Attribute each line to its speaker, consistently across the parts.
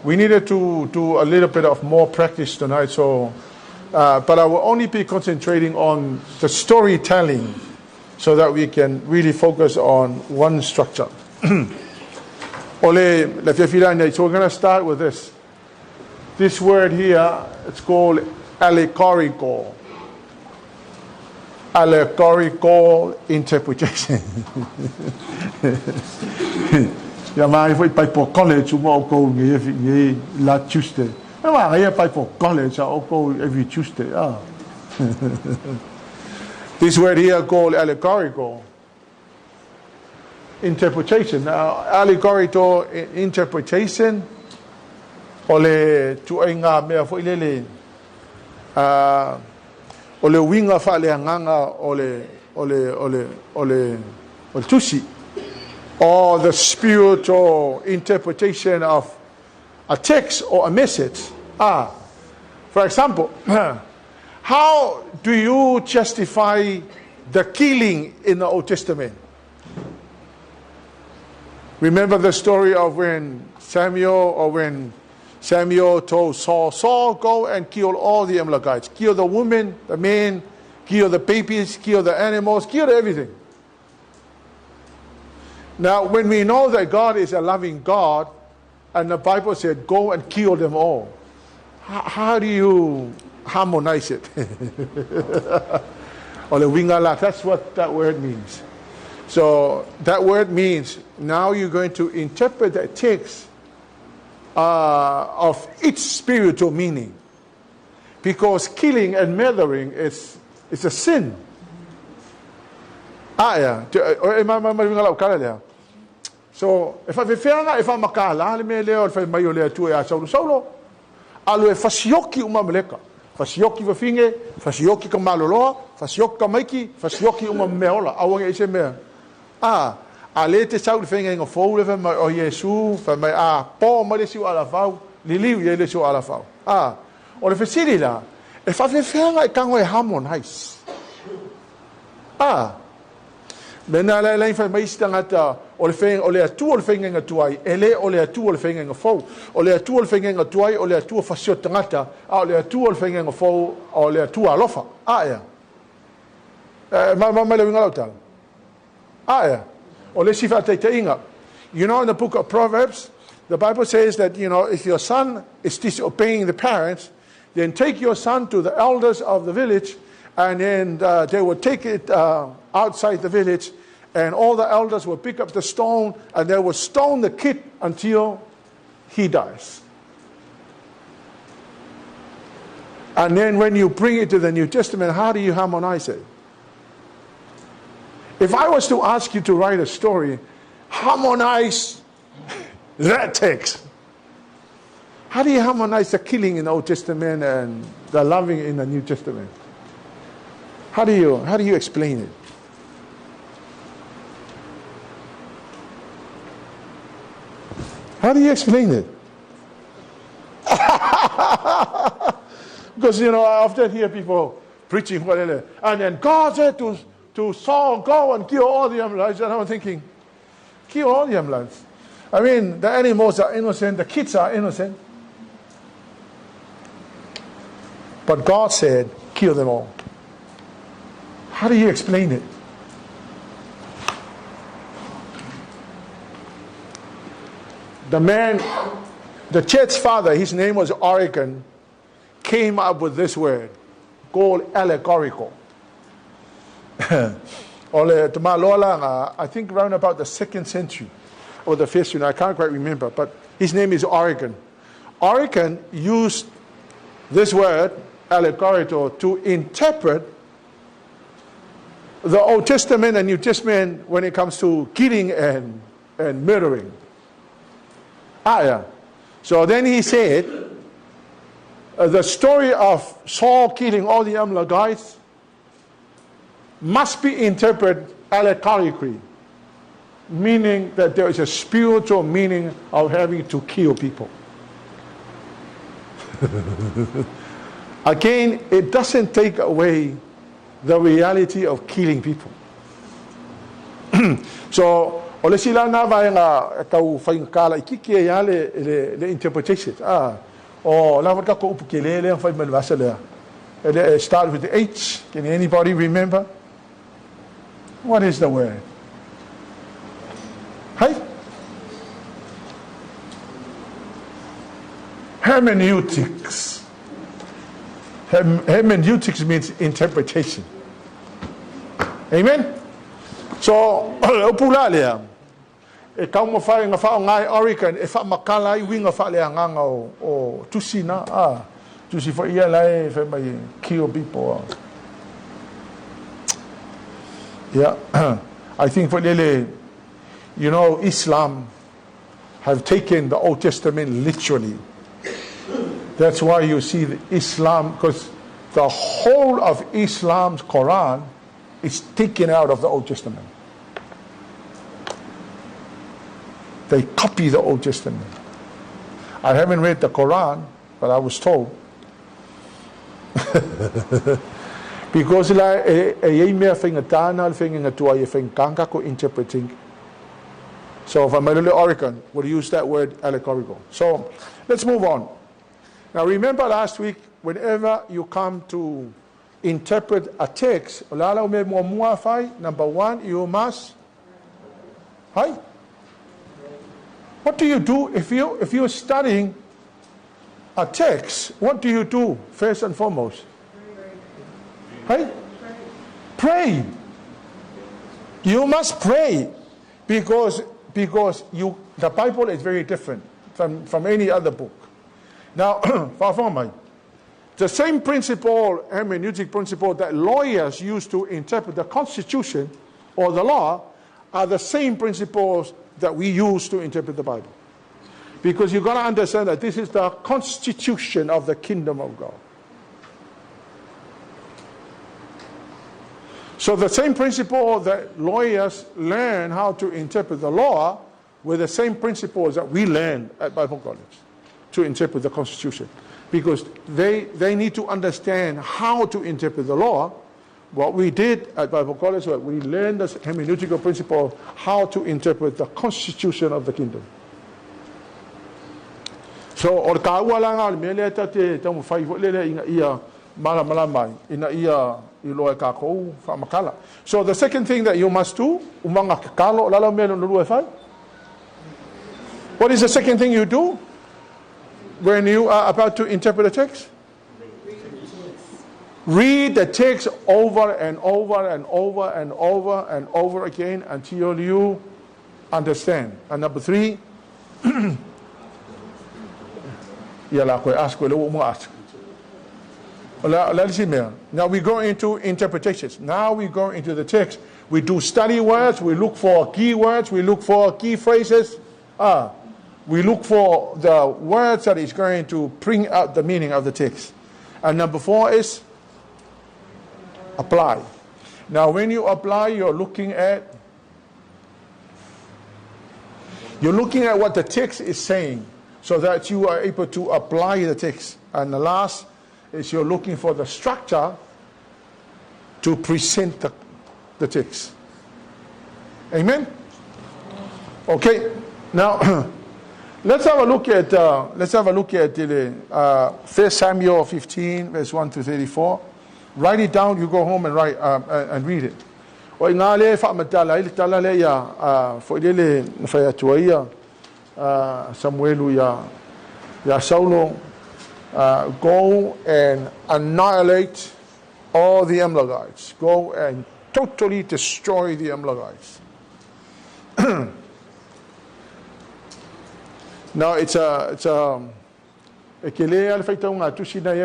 Speaker 1: We needed to do a little bit of more practice tonight, so but I will only be concentrating on the storytelling so that we can really focus on one structure. So we're going to start with this. This word here, it's called allegorical. Allegorical interpretation. Yeah, I went by for college, last Tuesday. I by for college, I'll go every Tuesday. This word here called allegorical interpretation. Now, allegorical interpretation, ole tuenga mea fo ilele, ole winga fa le nganga, ole tusi. Or the spiritual interpretation of a text or a message. For example, how do you justify the killing in the Old Testament? Remember the story of when Samuel told Saul, go and kill all the Amalekites. Kill the women, the men, kill the babies, kill the animals, kill everything. Now, when we know that God is a loving God, and the Bible said, go and kill them all, how do you harmonize it? That's what that word means. So that word means now you're going to interpret the text of its spiritual meaning. Because killing and murdering is a sin. So if I'm makala, if I'm mayole tu ya solo, alwe fasioki umameleka, fasioki vafinge, fasioki kamalolo, fasioki kamaiki, fasioki umameola, awang ese me. Alete saul finge ngo foule fa o Yesu, fa mai po mo lesu ala fau, liliu ye lesu ala fau. O le fasili la, if I'm kango harmonize. Mena la fa mai stangata o le feng o le atu o le fenga tuai ele o le atu o le fenga fo o le atu o le fenga tuai o le atu o fasio tangata o le atu o le fenga fo o le atu alofa ya ma le winga lauta ya o le sifa te inga. You know, in the book of Proverbs, the Bible says that, you know, if your son is disobeying the parents, then take your son to the elders of the village, and then they will take it outside the village, and all the elders will pick up the stone, and they will stone the kid until he dies. And then when you bring it to the New Testament, how do you harmonize it? If I was to ask you to write a story, harmonize that text. How do you harmonize the killing in the Old Testament and the loving in the New Testament? How do you explain it? How do you explain it? Because, you know, I often hear people preaching, and then God said to Saul, go and kill all the Amalekites. And I'm thinking, kill all the Amalekites. I mean, the animals are innocent, the kids are innocent. But God said, kill them all. How do you explain it? The church father, his name was Origen, came up with this word called allegorical. I think around about the 2nd century or the 1st century, I can't quite remember, but his name is Origen. Origen used this word, allegorical, to interpret the Old Testament and New Testament when it comes to killing and murdering. So then he said, the story of Saul killing all the Amalekites must be interpreted allegorically, meaning that there is a spiritual meaning of having to kill people. Again, it doesn't take away the reality of killing people. So O le sila na vai nga tau whaingakala i kiki e ia le interpretation. O la waka ko upu ke le whai malwasa lea. It started with the H. Can anybody remember? What is the word? Hey? Hermeneutics. Hermeneutics means interpretation. Amen? So, upula lea. E kau mo whai nga whao ngai Oregon, e wha makala i winga wha lea nganga o tusina. Tusi for ia lai, whai mai kill people. Yeah, I think for lele, you know, Islam have taken the Old Testament literally. That's why you see the Islam, because the whole of Islam's Quran is taken out of the Old Testament. They copy the Old Testament. I haven't read the Quran, but I was told. Because la e mea whainga tāna, whainga tua e whaingkanga ko interpreting. So if I'm a little Oregon, we'll use that word allegorical. So let's move on. Now remember last week, whenever you come to interpret a text, number one, you must. Hi? What do you do if you're studying a text? What do you do first and foremost? Hey? Pray. You must pray because the Bible is very different from any other book. Now, the same principle, hermeneutic principle that lawyers use to interpret the Constitution or the law are the same principles that we use to interpret the Bible. Because you've got to understand that this is the constitution of the kingdom of God. So the same principle that lawyers learn how to interpret the law were the same principles that we learn at Bible College to interpret the Constitution. Because they need to understand how to interpret the law. What we did at Bible College was we learned the hermeneutical principle how to interpret the Constitution of the kingdom. So, or kaua langa me le tate tamu fai le inga ia mala mai ina ia iloe ka ko fa makala. So the second thing that you must do umanga kalo lala me no fai. What is the second thing you do when you are about to interpret a text? Read the text over and over and over and over and over again until you understand. And number three, now we go into interpretations. Now we go into the text. We do study words. We look for key words. We look for key phrases. We look for the words that is going to bring out the meaning of the text. And number four is apply. Now when you apply, you're looking at what the text is saying so that you are able to apply the text. And the last is you're looking for the structure to present the text. Amen? Okay, now let's have a look at 1 Samuel 15 verse 1 to 34. Write it down. You go home and write and read it. O ngā le whaamatala ili tala le ia fo ile whai atua ia Samuelu ia Saulo go and annihilate all the Amalekites. Go and totally destroy the Amalekites. Now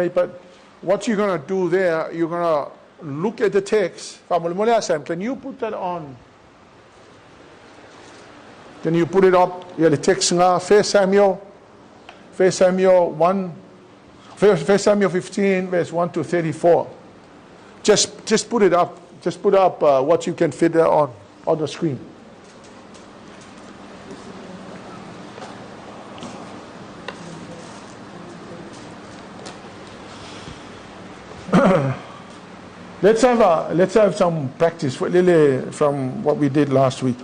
Speaker 1: but what you're going to do there, you're going to look at the text. Can you put that on? Can you put it up? Yeah, the text nga 1 Samuel 15 verse 1 to 34. Just put it up. Just put up what you can fit there on the screen. Let's have some practice from what we did last week.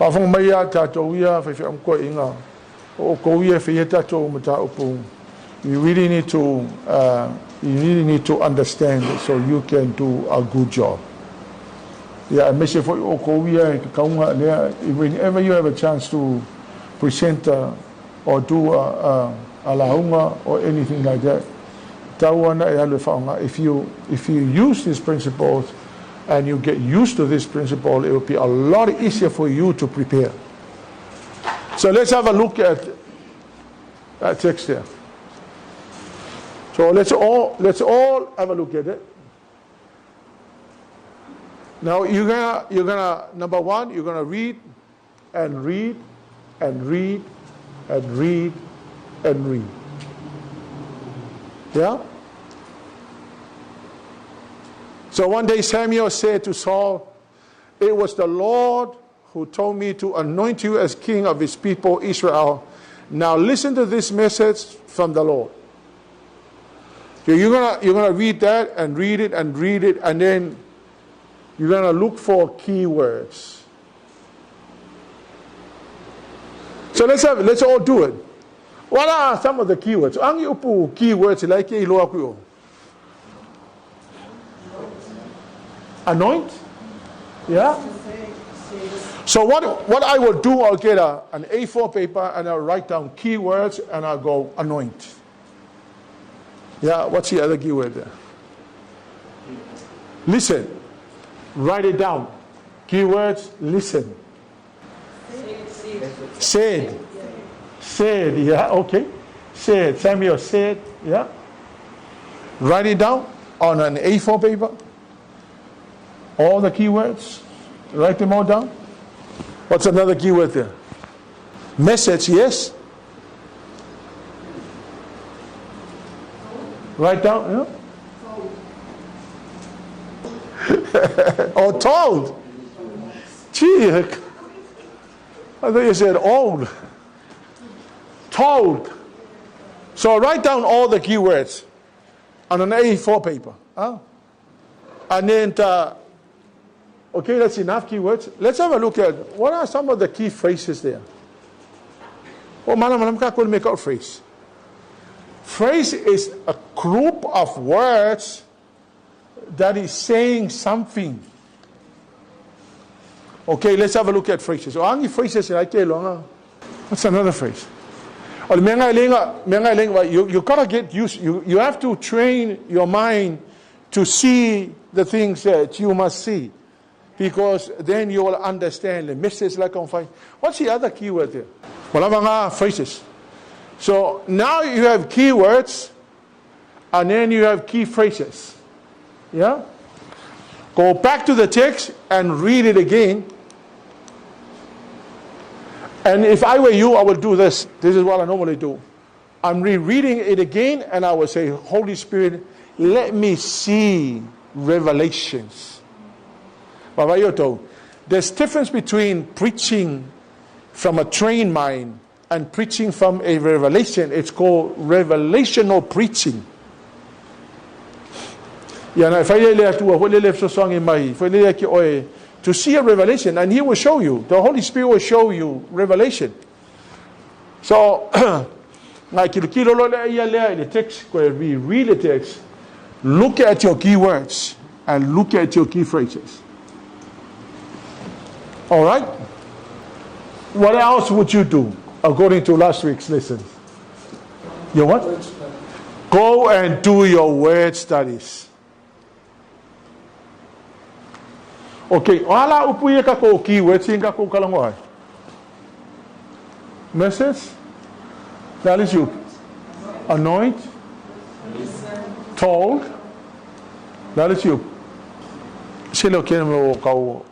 Speaker 1: Pafong maya tato ia fa fa ko inga. O ko ia fa tato mata upu. You really need to understand it so you can do a good job. Yeah, I miss for whenever you have a chance to present or do a launga or anything like that, if you use these principles and you get used to this principle, it will be a lot easier for you to prepare. So let's have a look at that text there. So let's all have a look at it. Now you're gonna number one, you're gonna read and read and read and read and read. Yeah? So one day Samuel said to Saul, "It was the Lord who told me to anoint you as king of his people Israel. Now listen to this message from the Lord." So you're gonna read that and read it and read it, and then you're gonna look for keywords. So let's all do it. What are some of the keywords? Ang upu keywords like iloa kuyo. Anoint? Yeah? So what I will do, I'll get an A4 paper and I'll write down keywords and I'll go anoint. Yeah, what's the other keyword there? Listen. Write it down. Keywords, listen. Said. Said, yeah, okay. Said. Samuel said, yeah. Write it down on an A4 paper. All the keywords. Write them all down. What's another keyword there? Message, yes. Write down, yeah. Or told. Gee, I thought you said old. Told. So write down all the keywords on an A4 paper. Huh? And then, okay, that's enough keywords. Let's have a look at what are some of the key phrases there. Oh, malam could make out phrase. Phrase is a group of words that is saying something. Okay, let's have a look at phrases. Phrases what's another phrase? You gotta get used. You have to train your mind to see the things that you must see, because then you will understand the message like on fire. What's the other keyword there? Phrases. So now you have keywords, and then you have key phrases. Yeah? Go back to the text and read it again. And if I were you, I would do this. This is what I normally do. I'm rereading it again, and I would say, Holy Spirit, let me see revelations. There's difference between preaching from a trained mind and preaching from a revelation. It's called revelational preaching. To see a revelation, and He will show you. The Holy Spirit will show you revelation. So, the text, where we read the text, look at your key words and look at your key phrases. All right? What else would you do according to last week's lesson? You what? Go and do your word studies. Okay, wala upuye ka ko keywords singa ko kalangway. Message? That is you. Anoint. Told. That is you.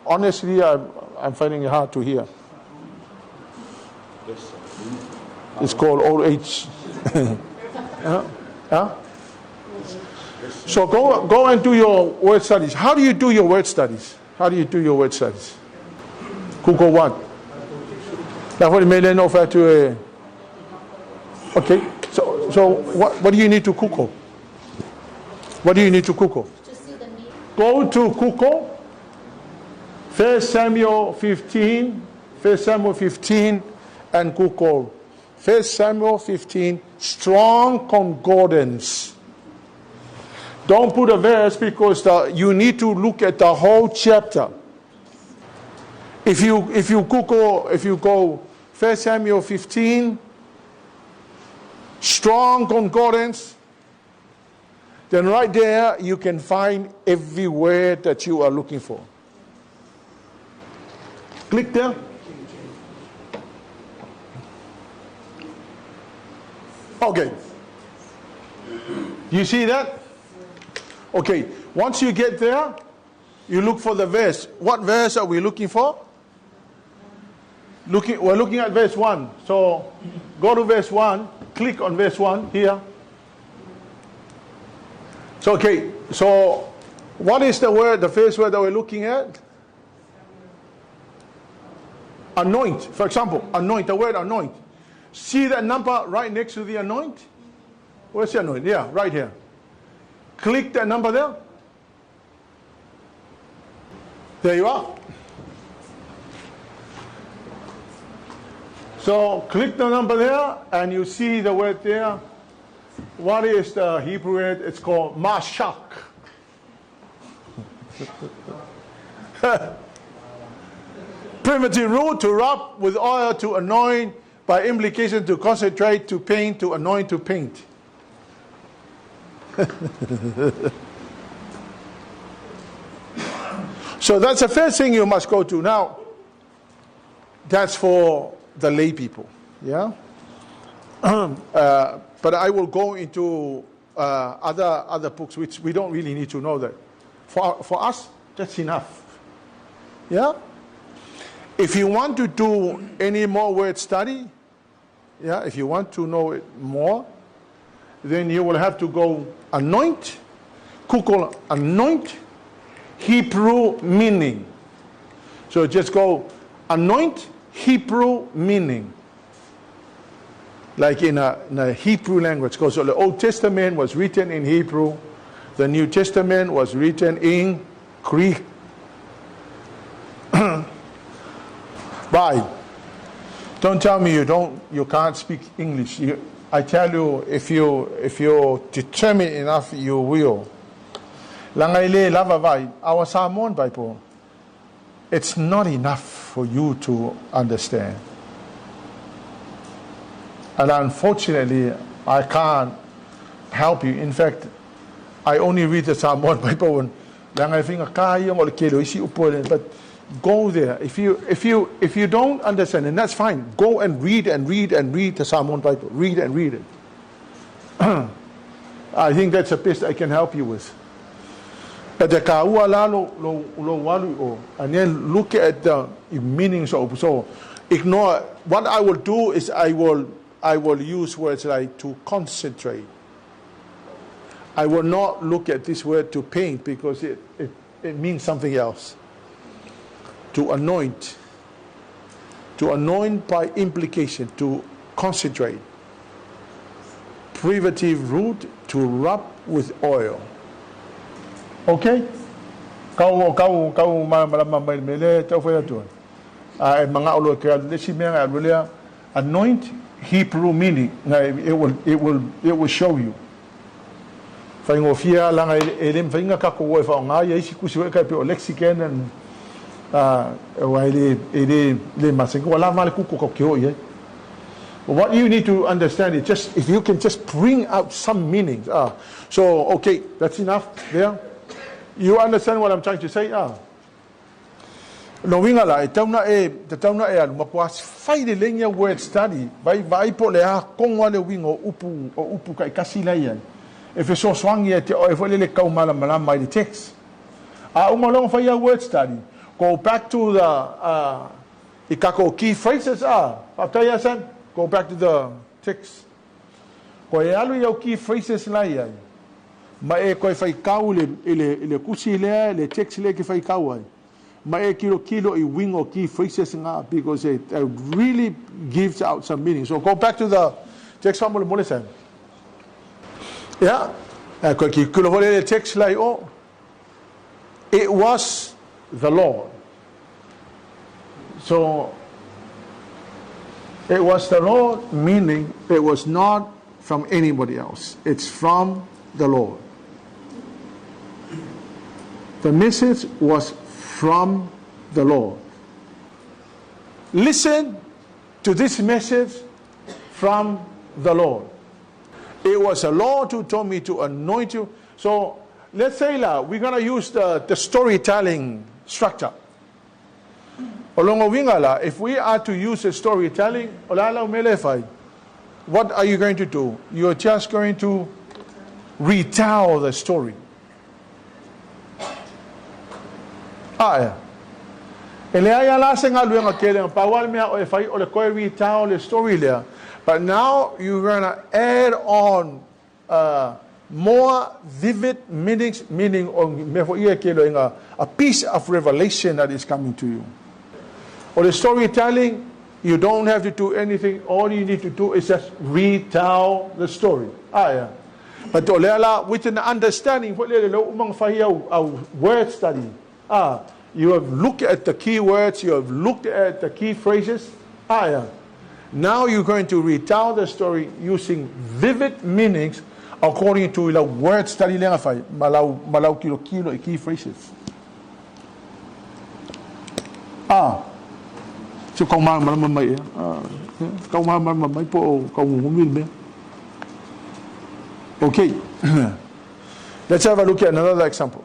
Speaker 1: Honestly, I'm finding it hard to hear. It's called old age. So go and do your word studies. How do you do your word studies? How do you do your word studies? Kuko what? Okay. So what do you need to kuko? What do you need to kuko? Go to kuko. 1 Samuel 15, 1 Samuel 15 and Google 1 Samuel 15 Strong Concordance. Don't put a verse because you need to look at the whole chapter. If you go 1 Samuel 15 Strong Concordance, then right there you can find every word that you are looking for. Click there. Okay. You see that? Okay. Once you get there, you look for the verse. What verse are we looking for? We're looking at verse 1. So go to verse 1. Click on verse 1 here. So okay. So what is the first word that we're looking at? Anoint. For example, anoint. The word anoint. See that number right next to the anoint? Where's the anoint? Yeah, right here. Click that number there. There you are. So click the number there and you see the word there. What is the Hebrew word? It's called mashak. Primitive root, to rub with oil, to anoint, by implication to concentrate, to paint, to anoint, to paint. So that's the first thing you must go to. Now, that's for the lay people, yeah? But I will go into other books which we don't really need to know that. For us, that's enough, yeah? If you want to do any more word study, yeah, if you want to know it more, then you will have to go anoint, Google anoint, Hebrew meaning. So just go anoint, Hebrew meaning. Like in a Hebrew language. Because the Old Testament was written in Hebrew, the New Testament was written in Greek. Bye. Don't tell me you can't speak English. I tell you, if you're determined enough, you will. Langaile lavavai, our Samoan Bible, it's not enough for you to understand. And unfortunately, I can't help you. In fact, I only read the Samoan Bible. But go there. If you don't understand, and that's fine. Go and read the Samoan Bible. Read and read it. I think that's the best I can help you with. And then look at the meanings of. So ignore. What I will do is I will use words like to concentrate. I will not look at this word to paint because it means something else. To anoint by implication, to concentrate. Privative root, to rub with oil. Okay? Anoint, Hebrew meaning. It will show you. What you need to understand is just if you can just bring out some meanings. So okay, that's enough there. You understand what I'm trying to say? No winga la tauna makwas faile lenya word study vai po le kongwa le wingo upu kai kasila yan. If you so swang yet or if le kaumala malam by the text. Umalong fa ya word study. Go back to the ikako key phrases. Go back to the text. Ko yalu yo key phrases la ya. Ma e ko fai kau le kusi le text le ki fai kau. Ma e kilo I wing or key phrases nga because it really gives out some meaning. So go back to the text from Molesen. Yeah. Ko ki kilo le text like it was the Lord. So It was the Lord, meaning it was not from anybody else. It's from the Lord. The message was from the Lord. Listen to this message from the Lord. It was the Lord who told me to anoint you. So let's say we're going to use the storytelling structure. If we are to use the storytelling, what are you going to do? You're just going to retell the story. Retell the story there. But now you're going to add on more vivid meanings, meaning a piece of revelation that is coming to you. Or the storytelling, you don't have to do anything. All you need to do is just retell the story. But with an understanding, word study. You have looked at the key words, you have looked at the key phrases. Now you're going to retell the story using vivid meanings according to the word study malau kilo key phrases. So kau mamay po kau ngumil. Okay. Let's have a look at another example.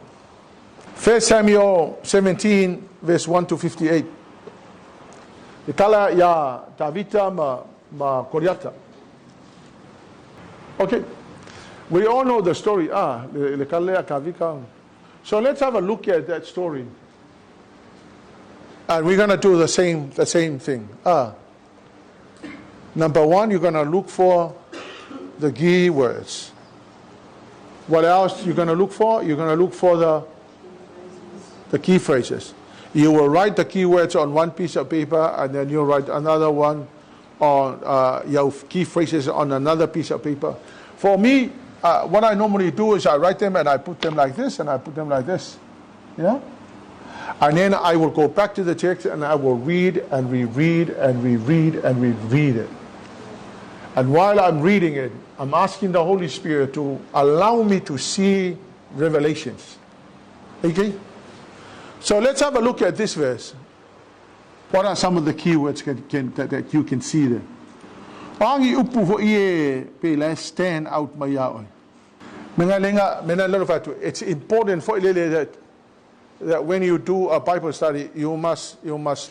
Speaker 1: 1 Samuel 17 verse 1 to 58. Ikala ya Tavita ma Koriata. Okay. We all know the story. So let's have a look at that story. And we're going to do the same thing. Number one, you're going to look for the key words. What else you're going to look for? You're going to look for the key phrases. You will write the key words on one piece of paper, and then you'll write another one on your key phrases on another piece of paper. For me, what I normally do is I write them and I put them like this and I put them like this. Yeah? And then I will go back to the text and I will read and reread and reread and reread it. And while I'm reading it, I'm asking the Holy Spirit to allow me to see revelations. Okay? So let's have a look at this verse. What are some of the keywords that you can see there? Stand out. It's important for that when you do a Bible study, you must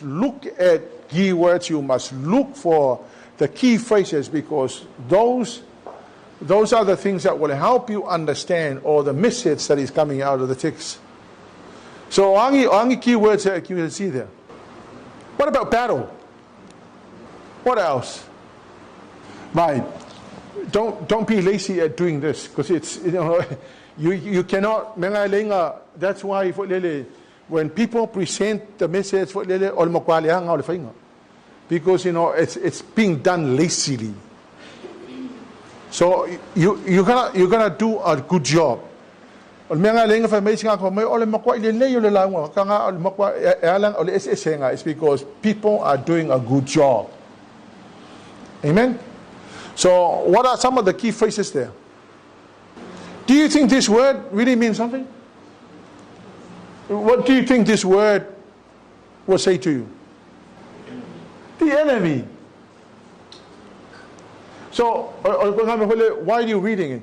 Speaker 1: look at keywords. You must look for the key phrases, because those are the things that will help you understand or the message that is coming out of the text. So, only keywords that you can see there. What about battle? What else? Right. Don't be lazy at doing this, because it's you cannot. That's why when people present the message, because it's being done lazily. So you're gonna do a good job. It's because people are doing a good job. Amen. So what are some of the key phrases there? Do you think this word really means something? What do you think this word will say to you? The enemy. So why are you reading it?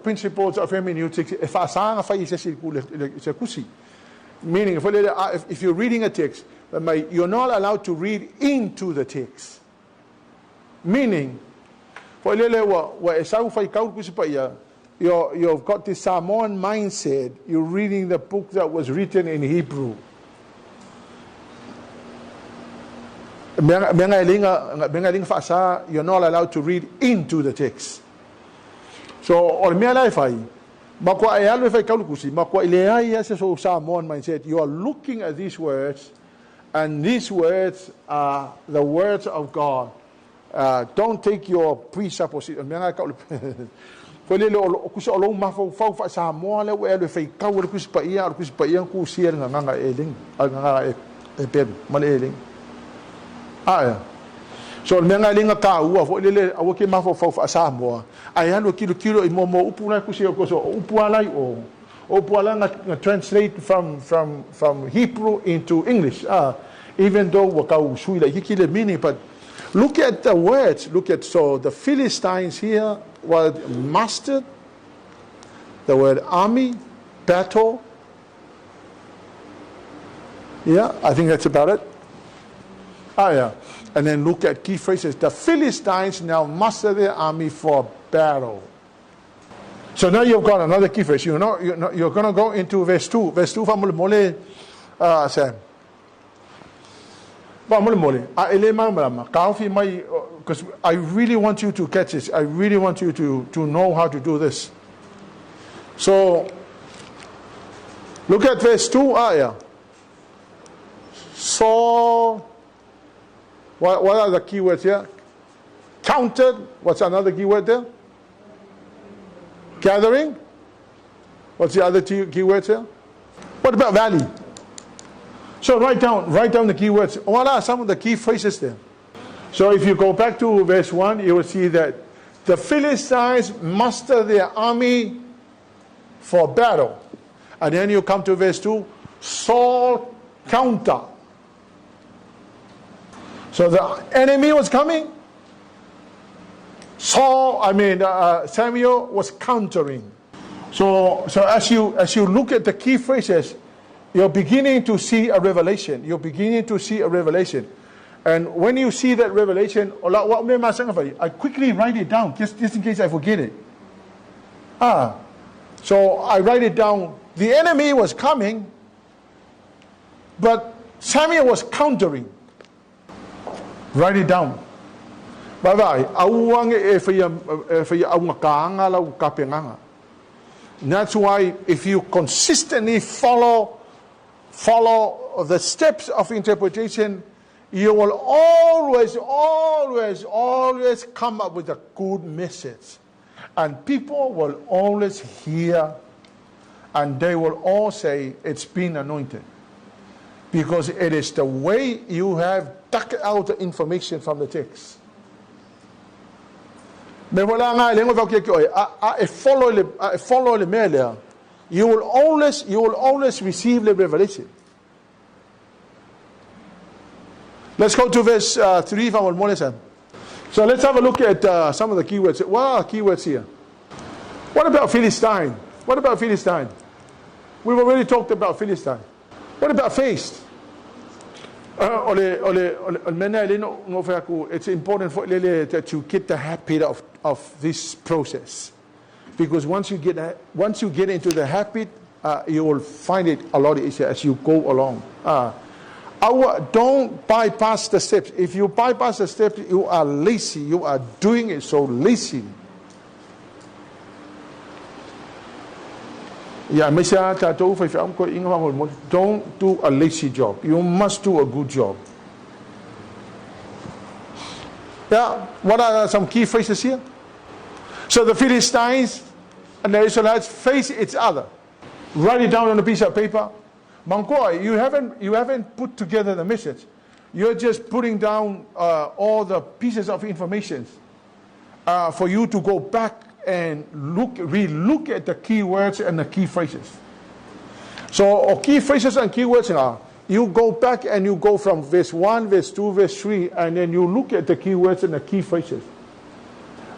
Speaker 1: Principles of hermeneutics. Meaning, if you're reading a text, you're not allowed to read into the text. Meaning, you've got this Samoan mindset. You're reading the book that was written in Hebrew. You're not allowed to read into the text. So, Samoan mindset. You are looking at these words, and these words are the words of God. Don't take your presupposition. Ah, so menga linga ka ua fo lele awo ke mafo fo Samoa ai halo kilo I momo upu na kusi ko so upu alai o upu ala nga translate from Hebrew into English even though waka usui la hikile meaning, but look at the words, so the Philistines here were mastered, the word army, battle. Yeah, I think that's about it. Yeah. And then look at key phrases. The Philistines now muster their army for battle. So now you've got another key phrase. You're going to go into verse 2. Verse 2, Sam. Because I really want you to catch this. I really want you to know how to do this. So, look at verse 2. Yeah. Saul. What are the key words here? Counted. What's another key word there? Gathering. What's the other key words here? What about valley? So write down the key words. What are some of the key phrases there? So if you go back to verse 1, you will see that the Philistines muster their army for battle. And then you come to verse 2, Saul counter. So the enemy was coming. Samuel was countering. So as you look at the key phrases, you're beginning to see a revelation. And when you see that revelation, I quickly write it down, just in case I forget it. So I write it down. The enemy was coming, but Samuel was countering. Write it down. That's why if you consistently follow the steps of interpretation, you will always come up with a good message. And people will always hear, and they will all say, it's been anointed. Because it is the way you have dug out the information from the text. You will always receive the revelation. Let's go to verse 3. So let's have a look at some of the keywords. What are the keywords here? What about Philistine? We've already talked about Philistine. What about faith? It's important for that you get the habit of this process, because once you get into the habit, you will find it a lot easier as you go along. Don't bypass the steps. If you bypass the steps, you are lazy. You are doing it so lazy. Don't do a lazy job. You must do a good job. Yeah, what are some key phrases here? So the Philistines and the Israelites face each other. Write it down on a piece of paper. Mangkoi, you haven't put together the message. You're just putting down all the pieces of information for you to go back and re-look at the key words and the key phrases. So key phrases and key words are, you go back and you go from verse 1, verse 2, verse 3, and then you look at the key words and the key phrases.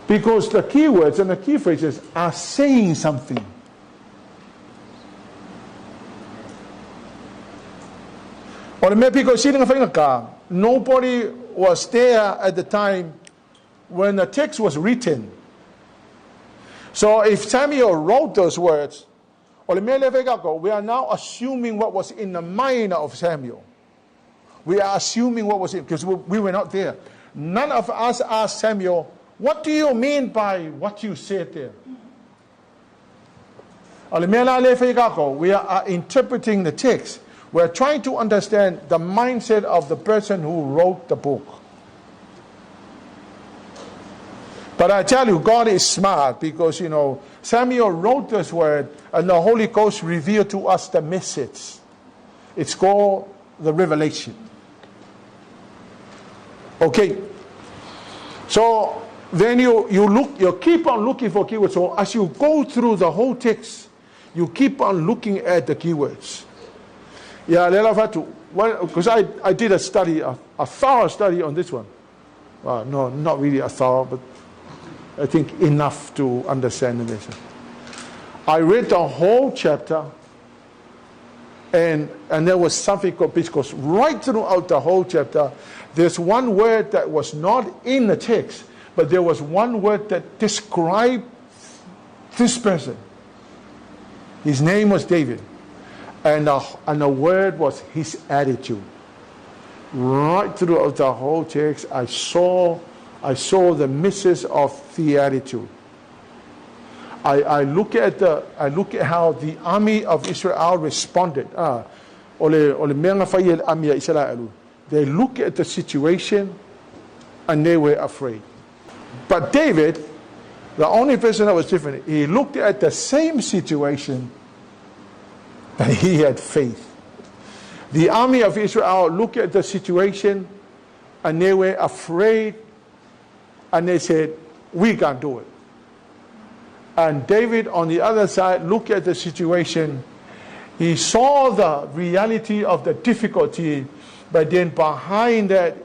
Speaker 1: Because the key words and the key phrases are saying something. Nobody was there at the time when the text was written. So if Samuel wrote those words, we are now assuming what was in the mind of Samuel. We are assuming what was in, because we were not there. None of us asked Samuel, what do you mean by what you said there? We are interpreting the text. We are trying to understand the mindset of the person who wrote the book. But I tell you, God is smart, because, Samuel wrote this word and the Holy Ghost revealed to us the message. It's called the revelation. Okay. So then you keep on looking for keywords. So as you go through the whole text, you keep on looking at the keywords. Yeah, because I did a study, a thorough study on this one. No, not really a thorough, but I think enough to understand the message. I read the whole chapter, and there was something called, because right throughout the whole chapter, there's one word that was not in the text, but there was one word that described this person. His name was David, and the word was his attitude. Right throughout the whole text, I saw the message of the attitude. I look at how the army of Israel responded. They look at the situation and they were afraid. But David, the only person that was different, he looked at the same situation and he had faith. The army of Israel looked at the situation and they were afraid and they said, we can't do it. And David, on the other side, looked at the situation. He saw the reality of the difficulty, but then behind that,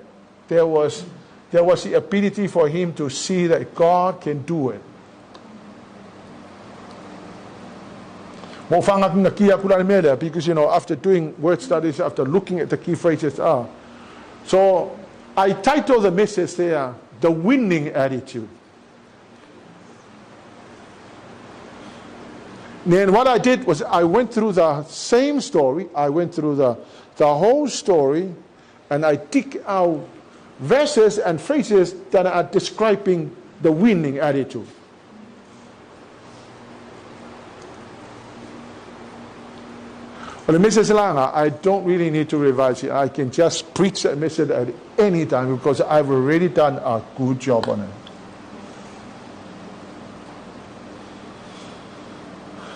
Speaker 1: there was the ability for him to see that God can do it. Because, after doing word studies, after looking at the key phrases, so I titled the message there, The Winning Attitude. Then what I did was I went through the same story. I went through the whole story, and I took out verses and phrases that are describing the winning attitude. Well, the message I don't really need to revise it. I can just preach that message at any time because I've already done a good job on it.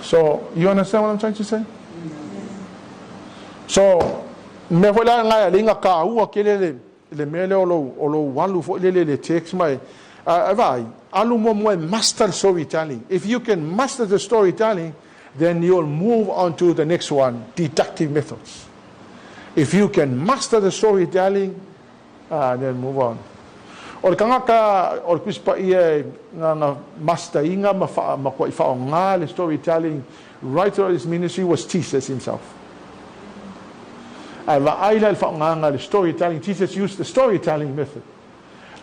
Speaker 1: So, you understand what I'm trying to say? So, me wala nga linga ka u kelele le mele olo walu fo le text mai avai alu mo master storytelling. If you can master the storytelling, then you'll move on to the next one, deductive methods. If you can master the storytelling, then move on. Or kanga or kuspa ia nga master inga makwa ifa le storytelling. Right throughout his ministry was Jesus himself. The storytelling. Jesus used the storytelling method,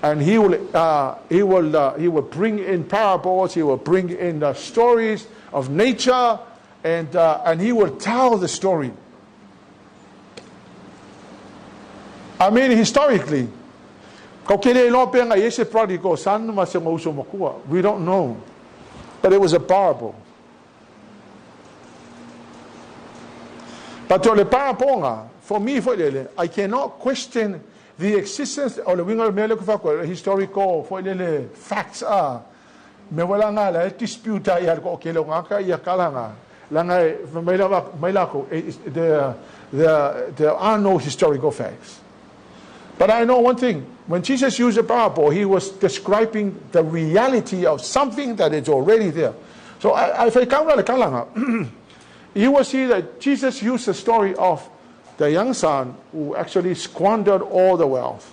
Speaker 1: and he will bring in parables. He will bring in the stories of nature, and he will tell the story. I mean, historically, we don't know, but it was a parable. But for me, I cannot question the existence of the historical facts. Me wala nga la dispute ya ko kelo nga ka ya kala nga la nga there are no historical facts. But I know one thing, when Jesus used a parable, he was describing the reality of something that is already there. So if I count the kala nga, you will see that Jesus used the story of the young son who actually squandered all the wealth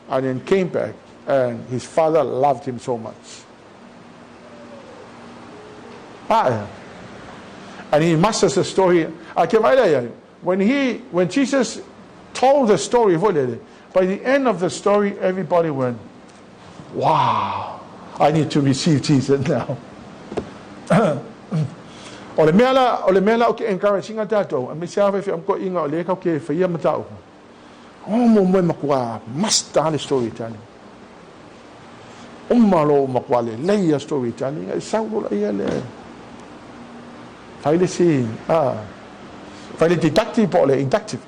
Speaker 1: and then came back, and his father loved him so much. And he masters the story. When Jesus told the story, by the end of the story, everybody went, wow, I need to receive Jesus now. Ole mela okay encouraging atato. Ami siya if am ko inga ole ka okay fa yam tao. Mo makwa master storytelling. Malo makwale lay storytelling. Ay sawo ay le. Faile si faile deductive or inductive.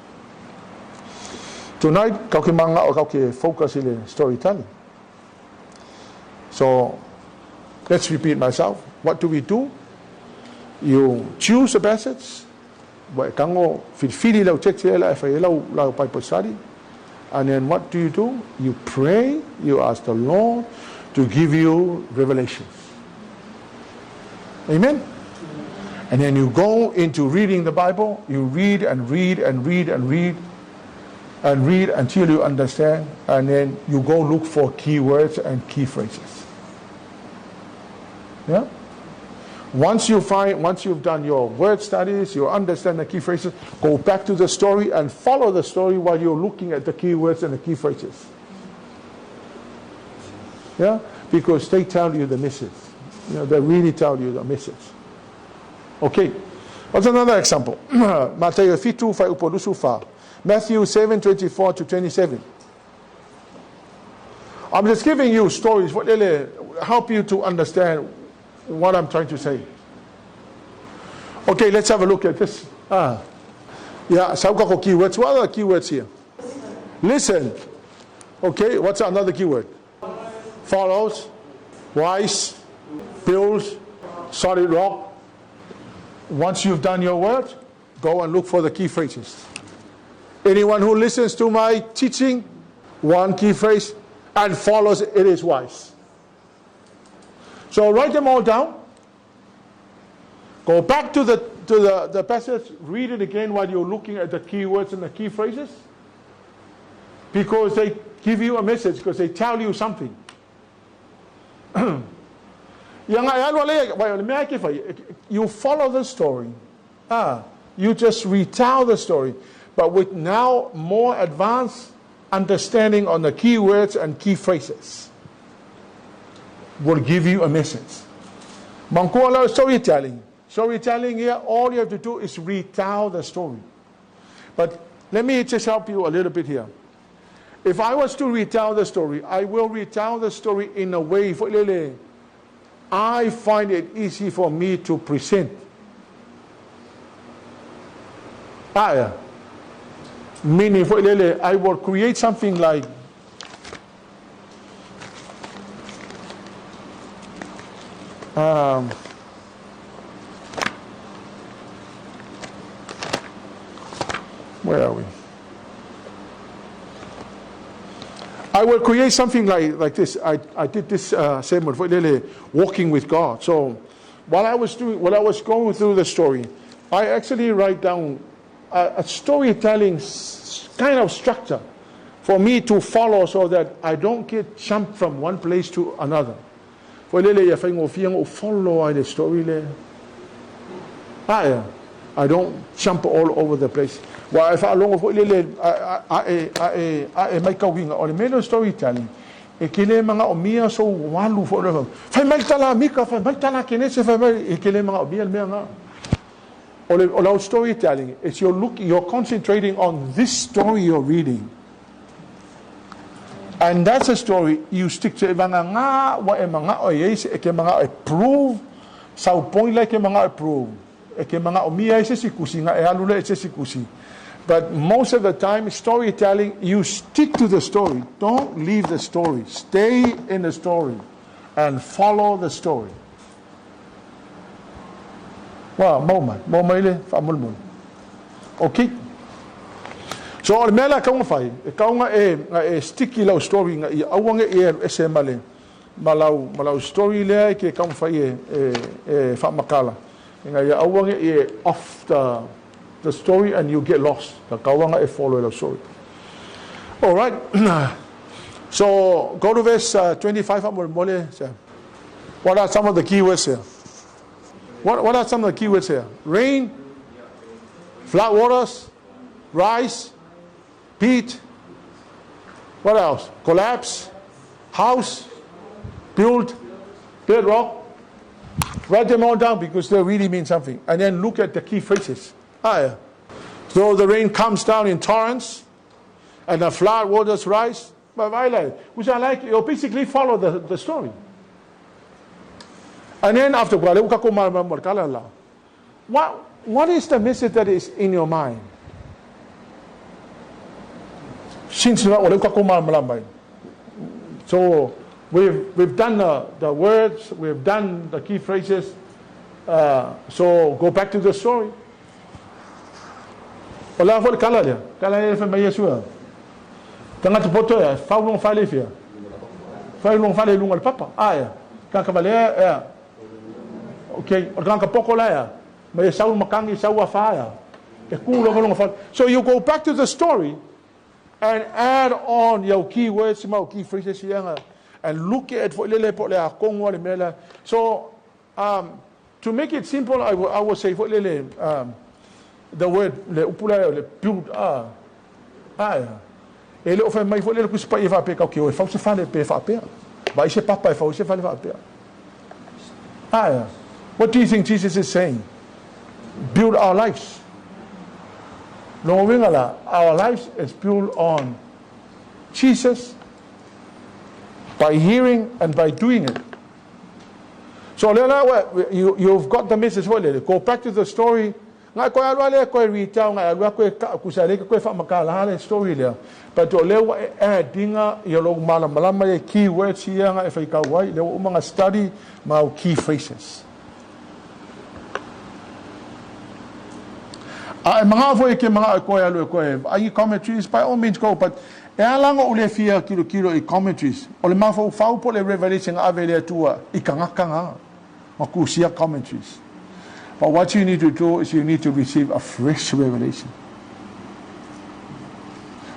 Speaker 1: Tonight ka ke manga o ka ke focus in storytelling. So let's repeat myself. What do we do? You choose a passage. Kango fili lau text la fa lau Bible study. And then what do? You pray, you ask the Lord to give you revelations. Amen? And then you go into reading the Bible, you read and read and read and read and read until you understand, and then you go look for key words and key phrases. Yeah? Once you've done your word studies, you understand the key phrases, go back to the story and follow the story while you're looking at the key words and the key phrases. Yeah? Because they tell you the message. They really tell you the message. Okay. What's another example? Matthew 7:24 to 27. I'm just giving you stories what will help you to understand what I'm trying to say. Okay, let's have a look at this. Keywords. What are the keywords here? Listen. Okay, what's another keyword? Follows, wise, builds, solid rock. Once you've done your word, go and look for the key phrases. Anyone who listens to my teaching, one key phrase, and follows it is wise. So write them all down. Go back to the passage, read it again while you're looking at the key words and the key phrases. Because they give you a message, because they tell you something. You follow the story. You just retell the story. But with now more advanced understanding on the key words and key phrases will give you a message. Mankuala storytelling. Storytelling here, all you have to do is retell the story. But let me just help you a little bit here. If I was to retell the story, I will retell the story in a way I find it easy for me to present. Meaning, I will create something like where are we? I will create something like this. I did this segment for walking with God. So while I was going through the story, I actually write down a storytelling kind of structure for me to follow so that I don't get jumped from one place to another. For follow the story. I don't jump all over the place. Well, if I long of I make a wing or the storytelling. Ekele mga omia so walu for the. Fai maltala mika fai maltala kinese fai ekele mga omia mga. Or storytelling, it's you're concentrating on this story you're reading. And that's a story you stick to. Mga mga oyes eke mga approve sa point like mga approve. Eke mga omia ese sikusi nga ealule ese sikusi. But most of the time, storytelling, you stick to the story. Don't leave the story. Stay in the story and follow the story. Wow, moment famulmul. Okay. So mela kaunga fai, kaunga sticky low story nga awanga esemale. Malau story le ke kaunga fai fa makala. Nga awanga off the story and you get lost. The kawanga follow the story. All right. So go to verse 25. What are some of the keywords here? What are some of the keywords here? Rain, flood waters, rise, peat. What else? Collapse, house, build, bedrock. Write them all down because they really mean something. And then look at the key phrases. So the rain comes down in torrents and the flood waters rise. Which I like, you basically follow the story. And then after what is the message that is in your mind? So we've done the words, we've done the key phrases. So go back to the story. Tangata poto ya, faulong fale fia. Faulong fale lunga le papa. Aya. Kaka vale ya. Okay, o kanga poko la ya. Ma ya sau makangi sau afaya. E kulo longa fale. So you go back to the story and add on your key words, your key phrases here, and look at for lele po le akongwa le mela. So to make it simple, I would say for lele the word le upula le build ele ofa mai fo le ku spa eva pe ka ke o fa se fa le pe fa pe ba se papa e fa se fa le fa pe what do you think Jesus is saying? Build our lives. No wingala, our lives is built on Jesus by hearing and by doing it. So you've got the message. Go back to the story. Ngai ko alwa le ko rita ngai alwa ko kusale ko fa makala le story le but to le dinga yo lo mala mala key words here ngai fa ka wai le umanga study ma key phrases mga foi ke mga ko alwa ko ai commentaries by all means go but langa ule fia kilo commentaries o le ma fa po le revelation avele tua ikanga ma kusia commentaries. But what you need to do is you need to receive a fresh revelation.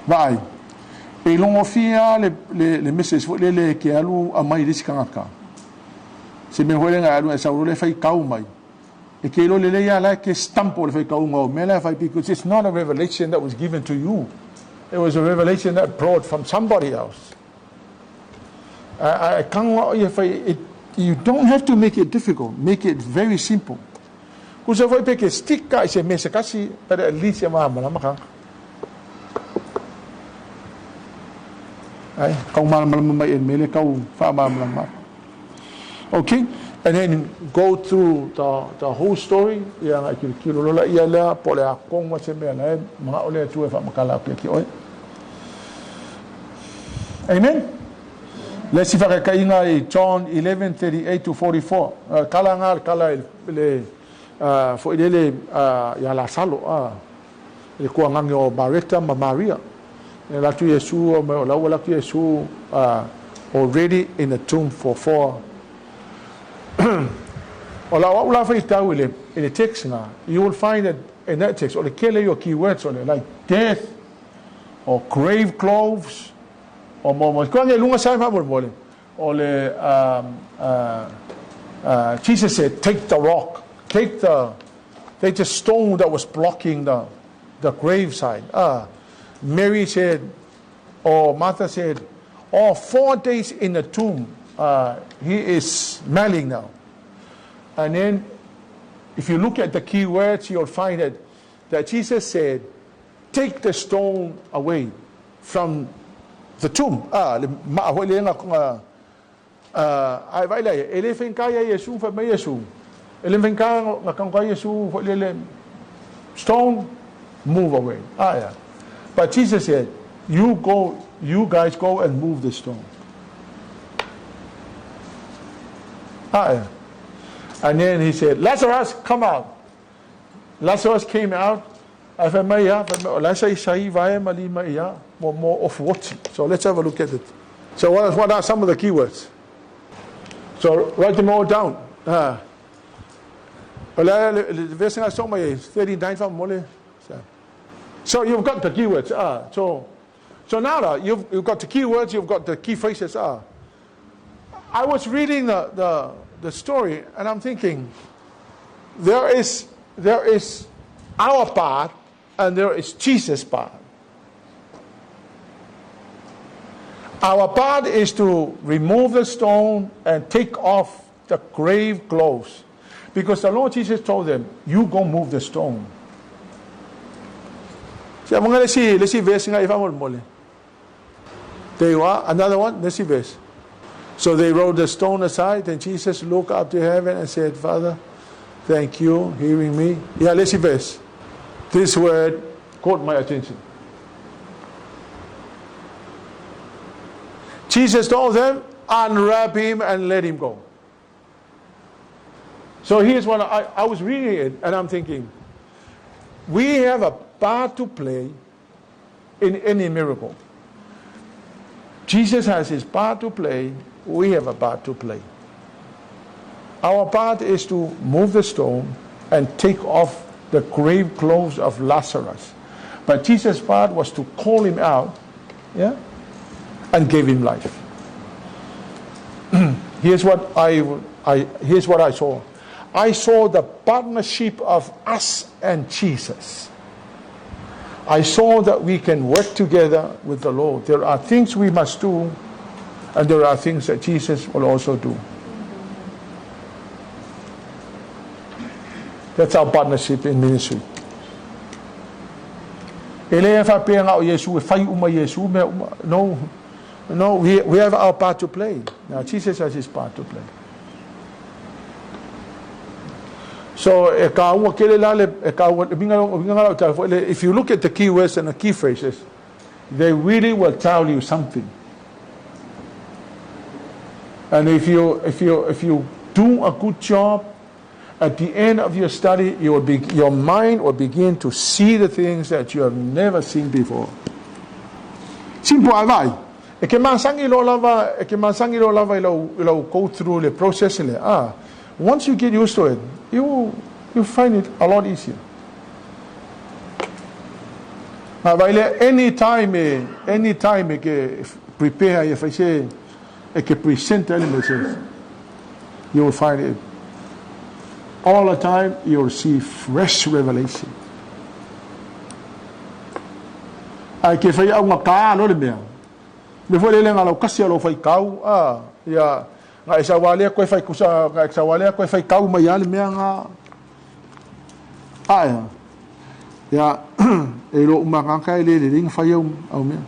Speaker 1: Vai. E longo fia le message fo le ke alu a mai riskanga. Se me hole nga alu sa le fai kau mai. E ke lo le ya la ke stampo le fai kau ngo me la fai because it's not a revelation that was given to you. It was a revelation that brought from somebody else. I can't you don't have to make it difficult. Make it very simple. Kusa foi peke stika se mesa kasi para at least ya mama maka ay kau mama mai mele kau fa mama okay and then go through the whole story yang kilo la ia la pole akong wa se mele mga ole tu fa makala ki oi amen. Let's see if I can John 11:38 to 44 kala le for ile ya la salo le ko ngangi o Marita ma Maria la tu Yesu o la tu Yesu already in the tomb for 4 o la fa ita wile in the text na you will find that in that text or the kele your keywords on it like death or grave clothes or mo ko nge lunga sa fa mo or le Jesus said take the rock. Take the stone that was blocking the graveside. Mary said, or Martha said, 4 days in the tomb. He is smelling now. And then, if you look at the key words, you'll find that Jesus said, take the stone away from the tomb. Stone, move away. But Jesus said, you guys go and move the stone. And then he said, Lazarus, come out. Lazarus came out. So let's have a look at it. So what are some of the keywords? So write them all down. So you've got the keywords. So now you've got the keywords, you've got the key phrases. I was reading the story and I'm thinking, there is our part and there is Jesus' part. Our part is to remove the stone and take off the grave clothes. Because the Lord Jesus told them, you go move the stone. Let's see verse. There you are, another one, let's see verse. So they rolled the stone aside, and Jesus looked up to heaven and said, Father, thank you, hearing me. Yeah, let's see verse. This word caught my attention. Jesus told them, unwrap him and let him go. So here's what I was reading it and I'm thinking, we have a part to play in any miracle. Jesus has his part to play. We have a part to play. Our part is to move the stone and take off the grave clothes of Lazarus. But Jesus' part was to call him out, yeah, and give him life. Here's what I saw. I saw the partnership of us and Jesus. I saw that we can work together with the Lord. There are things we must do, and there are things that Jesus will also do. That's our partnership in ministry. No, we have our part to play. Now Jesus has his part to play. So if you look at the key words and the key phrases, they really will tell you something. And if you do a good job, at the end of your study, your mind will begin to see the things that you have never seen before. Simple as that. Go through the process. Once you get used to it, you find it a lot easier. Anytime prepare, if I say, present elements, you will find it. All the time, you will see fresh revelation. Ai ke fai au ngaka lo le mea. Me foi le ngalo kasi lo fai kau ya nga isa wale ko fai kusa nga isa wale ko fai kau mai ale mea nga. Ya e lo umanga kai le ring fai au mea.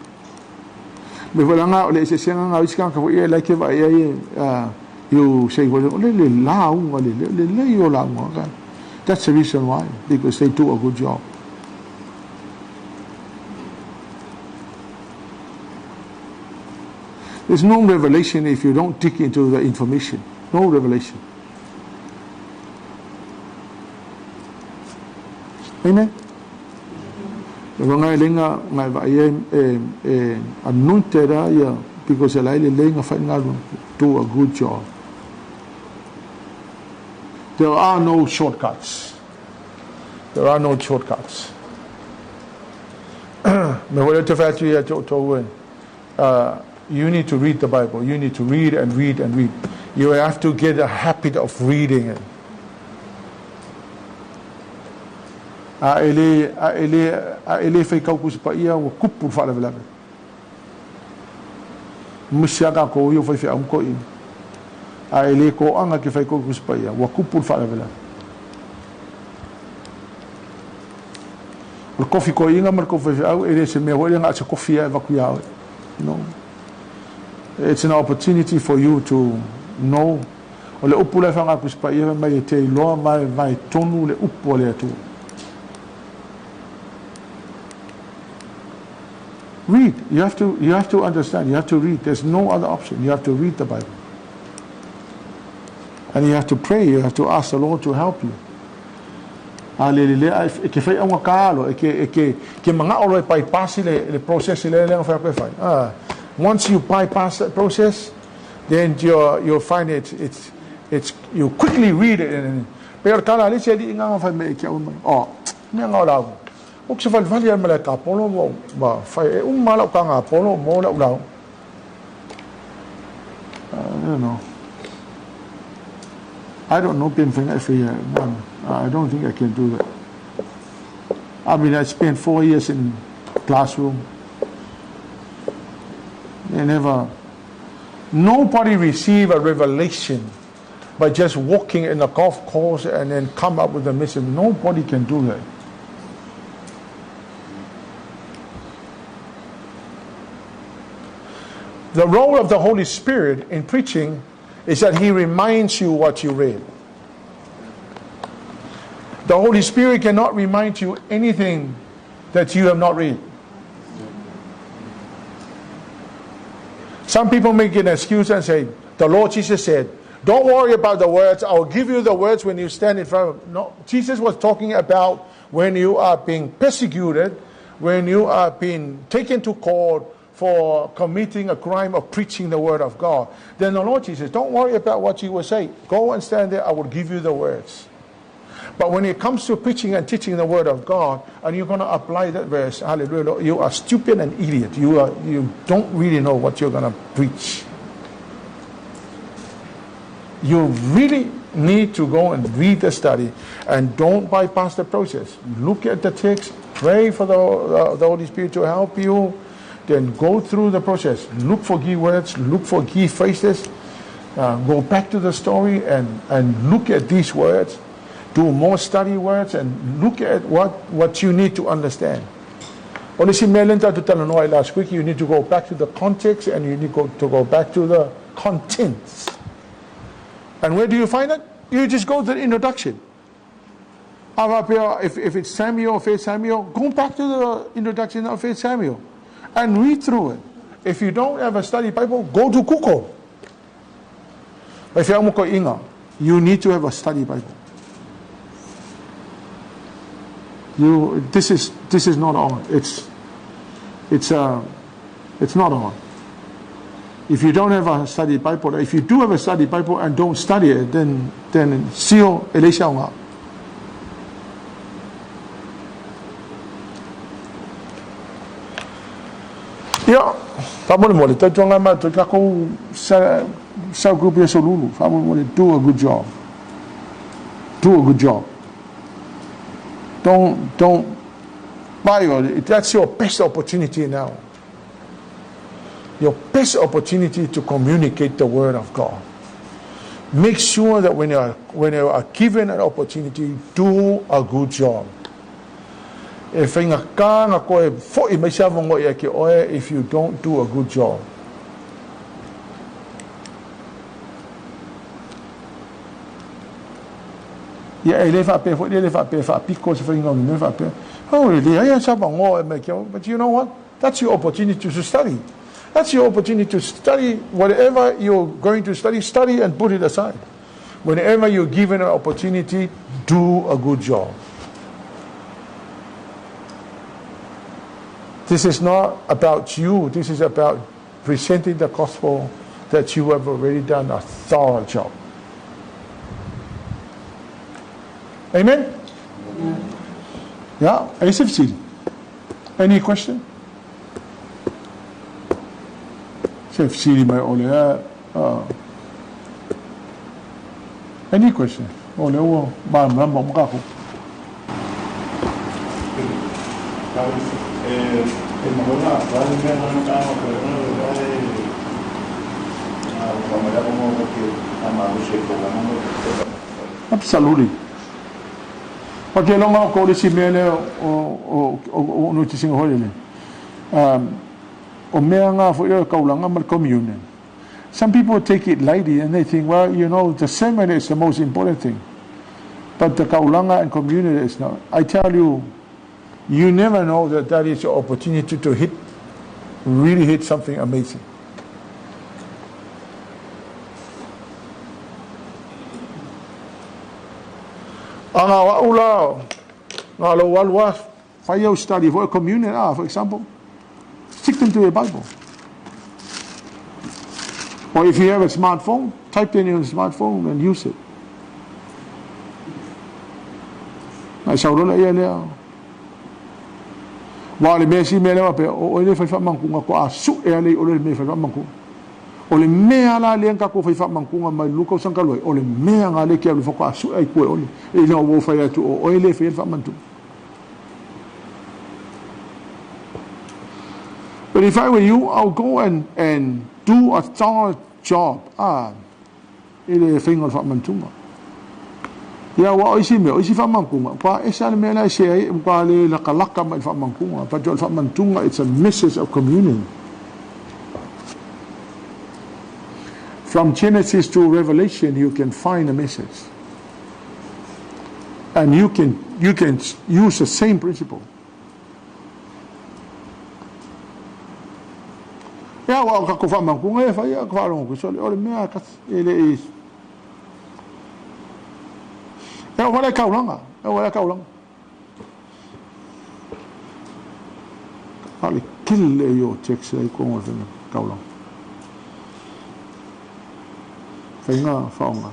Speaker 1: Me foi nga le se senga nga iskan ka foi like vai you say well that's the reason why, because they do a good job. There's no revelation if you don't dig into the information. No revelation. Amen. Because do a good job. There are no shortcuts. There are no shortcuts. You need to read the Bible. You need to read and read and read. You have to get a habit of reading it. Musiaga ko yo fai am ko in a ele ko anga ki fai ko kuspaia wa kupul fa vela o kofi ko inga mar ko fai au ele se me wole nga se kofi e va ku ya no, it's an opportunity for you to know o le upula fa nga kuspaia mai te lo mai tonu le upole tu. Read. You have to understand. You have to read. There's no other option. You have to read the Bible. And you have to pray. You have to ask the Lord to help you. Once you bypass that process, then you'll find it's you quickly read it. I don't know. I don't know. I don't think I can do that. I mean, I spent 4 years in classroom. Nobody received a revelation by just walking in a golf course and then come up with a message. Nobody can do that. The role of the Holy Spirit in preaching is that He reminds you what you read. The Holy Spirit cannot remind you anything that you have not read. Some people make an excuse and say, the Lord Jesus said, don't worry about the words, I'll give you the words when you stand in front of. No, Jesus was talking about when you are being persecuted, when you are being taken to court for committing a crime of preaching the word of God, then the Lord Jesus, don't worry about what you will say. Go and stand there, I will give you the words. But when it comes to preaching and teaching the word of God, and you're going to apply that verse, hallelujah, you are stupid and idiot. You don't really know what you're going to preach. You really need to go and read the study, and don't bypass the process. Look at the text, pray for the Holy Spirit to help you, then go through the process. Look for key words, look for key phrases, go back to the story and look at these words. Do more study words and look at what you need to understand. Honestly, Melenta to tell last week, you need to go back to the context and you need to go back to the contents. And where do you find it? You just go to the introduction. If it's Samuel, 1 Samuel, go back to the introduction of 1 Samuel and read through it. If you don't have a study Bible, go to Google. If you need to have a study Bible. This is not on. It's not on. If you don't have a study Bible, if you do have a study Bible and don't study it, then seal ALLEGORICAL. Yeah, family, cell group is Solulu. Family, do a good job. Do a good job. Don't buy it. That's your best opportunity now. Your best opportunity to communicate the word of God. Make sure that when you are given an opportunity, do a good job. If you don't do a good job. Yeah, but you know what? That's your opportunity to study. That's your opportunity to study whatever you're going to study and put it aside. Whenever you're given an opportunity, do a good job. This is not about you. This is about presenting the gospel that you have already done a thorough job. Amen? Yeah, HWC. Any question? Any question? Absolutely. Okay, long call this email or noticing holiday. Communion. Some people take it lightly and they think, well, you know, the sermon is the most important thing. But the kaulanga and communion is not. I tell you, you never know that is your opportunity to really hit something amazing. Study for a communion, for example. Stick them to the Bible. Or if you have a smartphone, type it in your smartphone and use it. Ole mea la le ka ko fa mankunga mai luko sankaloi ole mea nga le ke lu fa su ai ko ole e no wo fa ya tu o ile fa fa mantu. But if I were you, I'll go and do a thorough job. Ile fa fa mantunga. Ya wa isi me isi fa mankunga pa esa me la se pa le la kalaka mai fa mankunga pa jo fa mantunga. It's a message of communion. From Genesis to Revelation, you can find a message, and you can use the same principle. Ya wa ka ko fa man ku e fa ya ka ro ko so le me ka ele is. Ya wa le ka longa, ya wa le ka longa. Ali. kille yo text ai ko ngol fenga kaulang fenga faunga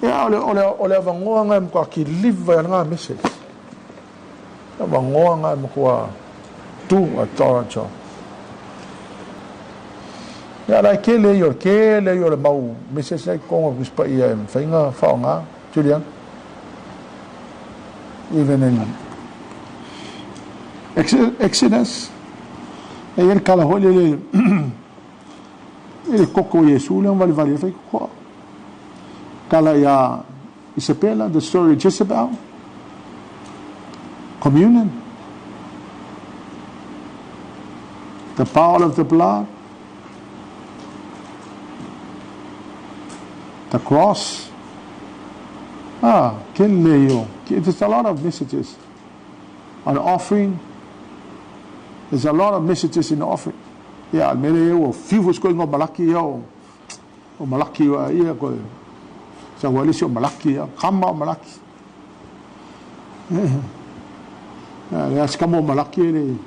Speaker 1: ya ole vangoa nga mko ki live nga message vangoa nga mko tu atoro ya la kele yo le mau message ai ko ngol kuspa ia fenga faunga Julian even in Exodus ele kala hole ele koko Yesu le vale fai ko kala ya Isabella, the story of Jezebel, communion, the power of the blood, the cross. There's a lot of messages on offering. There's a lot of messages in the offering. Yeah, many of few was going on Malaki or Malaki yeah go. So what is your Malaki? Come on Malaki. Let's come on Malaki.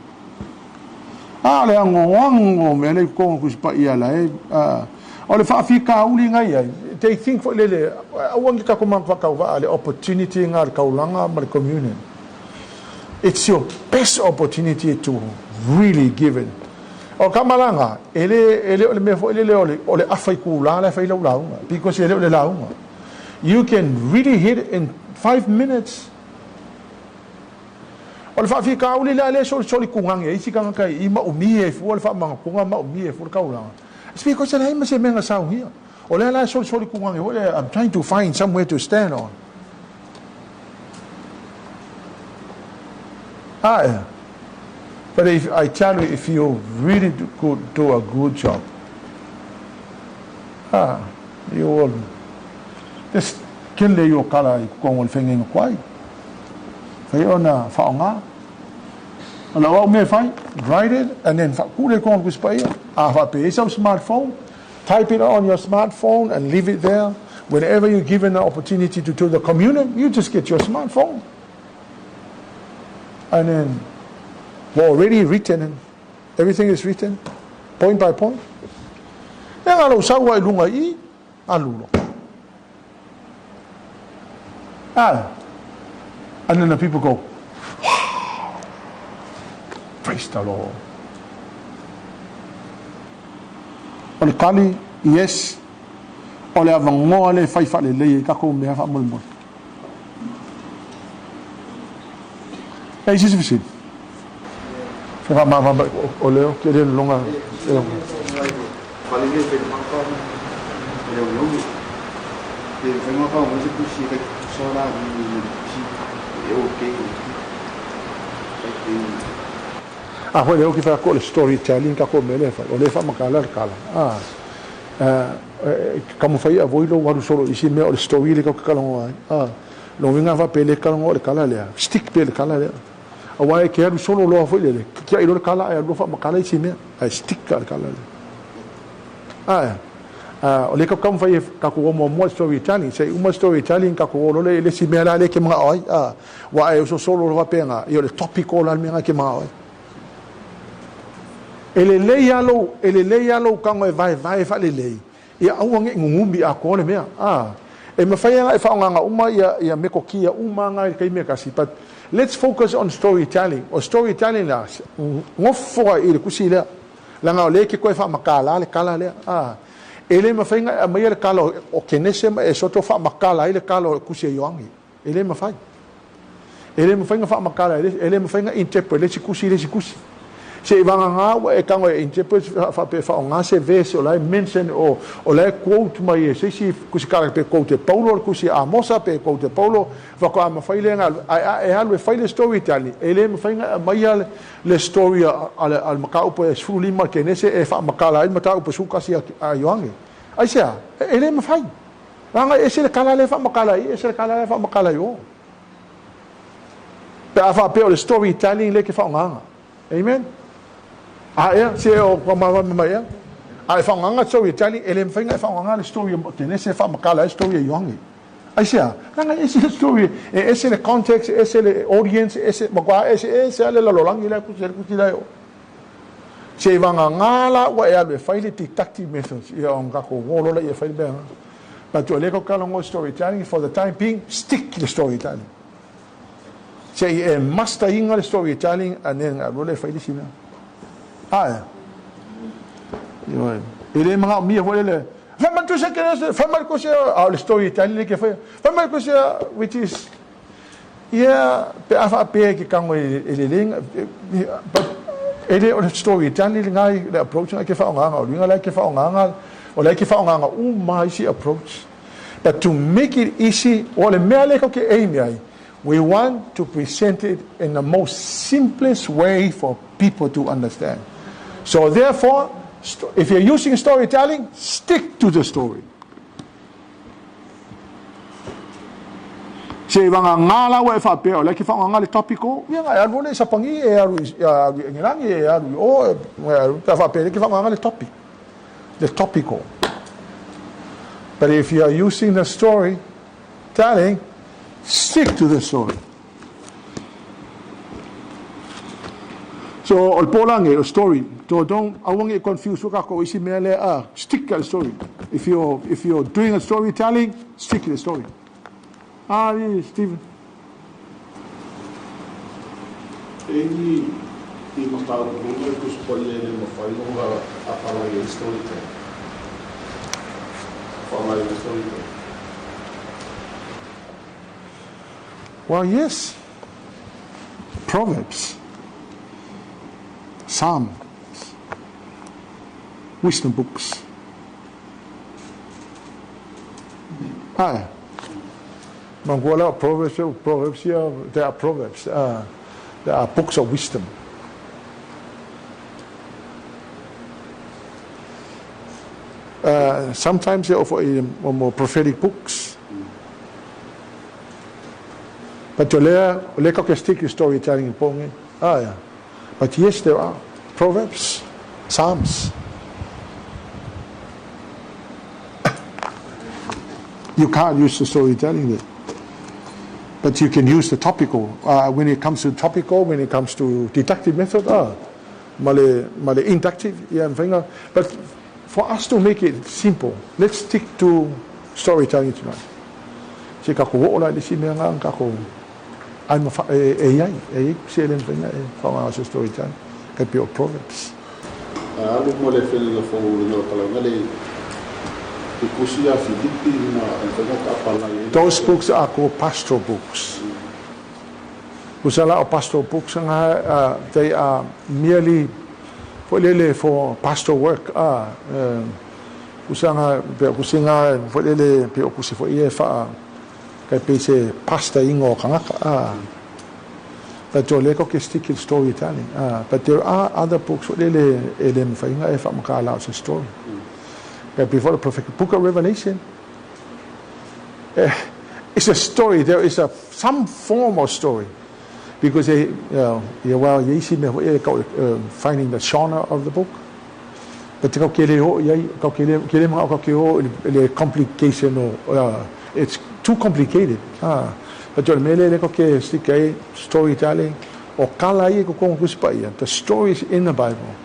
Speaker 1: Le ango mele ko kuspa ia la o le faafika uli ngai they think for lele awangi ka ko manfa ka wa le opportunity ngar kaulanga ma communion. It's your best opportunity to really give it. O kamalanga ele me fo ele ole afai kula la fai launga because ele ole launga. You can really hit it in 5 minutes. O le faafika uli la le so kungang e sikanga kai ima umie fu le fa manga kunga ma umie fu kaulanga. It's because I am saying menga sao here. Ole la so kungang e I'm trying to find somewhere to stand on. But if I tell you, if you really could do a good job, you will just kill your color kung finging kwai. Fayo na faonga. Alawa me fai, write it, and then kule kung kuspaya. Some smartphone, type it on your smartphone and leave it there. Whenever you're given an opportunity to do the communion, you just get your smartphone. And then we're already written, and everything is written, point by point. And then the people go, wow, praise the Lord. Ole kali, yes, ole avango ale fai fa le le kako me fa mulmul. Is this it? Fa ma ole ke le longa.
Speaker 2: Fale le pe mangka. Le longi. Le fenga pa mo se kusi ke sola ni si okay.
Speaker 1: Well, okay, fa ko storytelling ka ko mele fa. Ole fa makala kala. Kamu fai avoilo waru solo isi me o story le ka kala ngoi. Lo vinga fa pele kala ngoi kala le. Stick pele kala le. Awai ke aru solo lo fa le. Kia ilo kala ai lo fa makala isi me. Ai stick kala le. Ole ka kamu fai ka ko mo storytelling. Sei uma storytelling ka ko lo le si me la le ke mga ai. Wa ai so solo lo fa penga. Io le topic o la me ke mga ai. Ele le yalo kanga vai fa le le ia awange ngumbi akole mea e mafaya e faanga uma ia mekokia uma nga kai me kasi but let's focus on storytelling or storytelling la ngofo ile kusila la nga le ke ko fa makala le kala le ele mafaya mai le kala o kenese e soto fa makala ile kala kusia yoangi ele mafaya fa makala ele mafaya interpret le kusi se vanga nga e kango e interpret fa pe fa nga se verse o la mention o la quote mai se si kusikara pe quote Paulo kusi Amosa pe quote Paulo va ko ama faile nga e halu faile storytelling ele me fainga mai le story al makau pe sfuli ma kenese e fa makala il mata pe suka si a yoangi ai sia ele me fai vanga ese le kala le fa makala ese le kala le fa makala yo pe fa pe o storytelling le ke fa nga amen. Se o mama ya. Fa nganga storytelling ele mfinga fa nganga story tenese fa makala story yoangi. Aisia, nanga ese story ese le context ese le audience ese magwa ese le lolangi la kusela yo. Se vanga ngala wa e alu fai le detective methods ia on ka ko ngolo la ia fai be. But to leko kalongo storytelling for the time being, stick to the storytelling. Se e master inga le storytelling and then alu fai le sina. Yo. Ele mga mi ho le. Fama to se kena fama ko se le storytelling le ke fai. Fama ko se which is yeah, pe afa pe ki kango ele ling but ele o storytelling ngai le approach ngai ke fa nga o ngai ke fa nga o le ke fa nga mai si approach. But to make it easy o le mele ko ke ai we want to present it in the most simplest way for people to understand. So therefore, if you're using storytelling, stick to the story. Se vanga ngala wa fa pe o le ke fa ngala topico ia nga alu le sa pangi e alu ngilangi e alu o fa pe le ke fa ngala topic the topical. But if you are using the story telling, stick to the story. So ol polange o story to don't awang e confuse ka ko isi mele stick to the story. If you're doing a storytelling, stick to the story. Stephen.
Speaker 3: Any makao bunga ko sa paglalagay mo file mo apalagay storytelling. Apalagay storytelling.
Speaker 1: Well, yes. Proverbs, Psalms, wisdom books. Mangola Proverbs here, there are Proverbs. There are books of wisdom. Sometimes they offer more prophetic books. But to learn stick storytelling in But yes, there are Proverbs, Psalms. You can't use the storytelling there. But you can use the topical. When it comes to topical, when it comes to deductive method, male inductive, but for us to make it simple, let's stick to storytelling tonight. I'm a storytelling. Can be Proverbs. Those books are called pastoral books. There's a lot of pastoral books, they are merely for pastoral work. But stick in storytelling. But there are other books story. Before the prophetic book of Revelation, it's a story. There is some form of story, because finding the genre of the book. But the complication, it's too complicated. But storytelling or the stories in the Bible.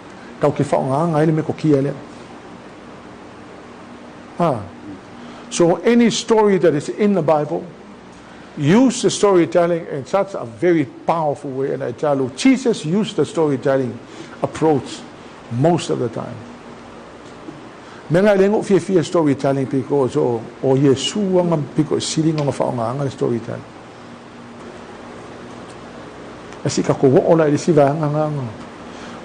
Speaker 1: So any story that is in the Bible, use the storytelling in such a very powerful way. And I tell you, Jesus used the storytelling approach most of the time. Menga storytelling because Yesu because sitting on the storytelling. Asi ka ko ola le siva nga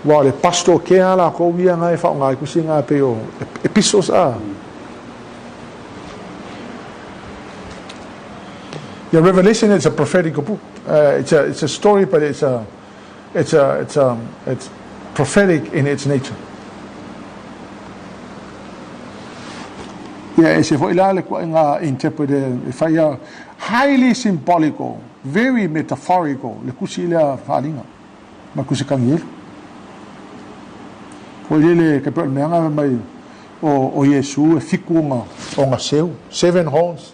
Speaker 1: wa le pastor ke ala ko via nga fa nga ku singa pe o epistles The Revelation is a prophetic book. It's a story, but it's prophetic in its nature. Yeah, it's interpreted. If I highly symbolical, very metaphorical. Le kusila falinga, makusikangil. Olele kapel menga mai o Yesu fikunga o ngaseu 7 horns.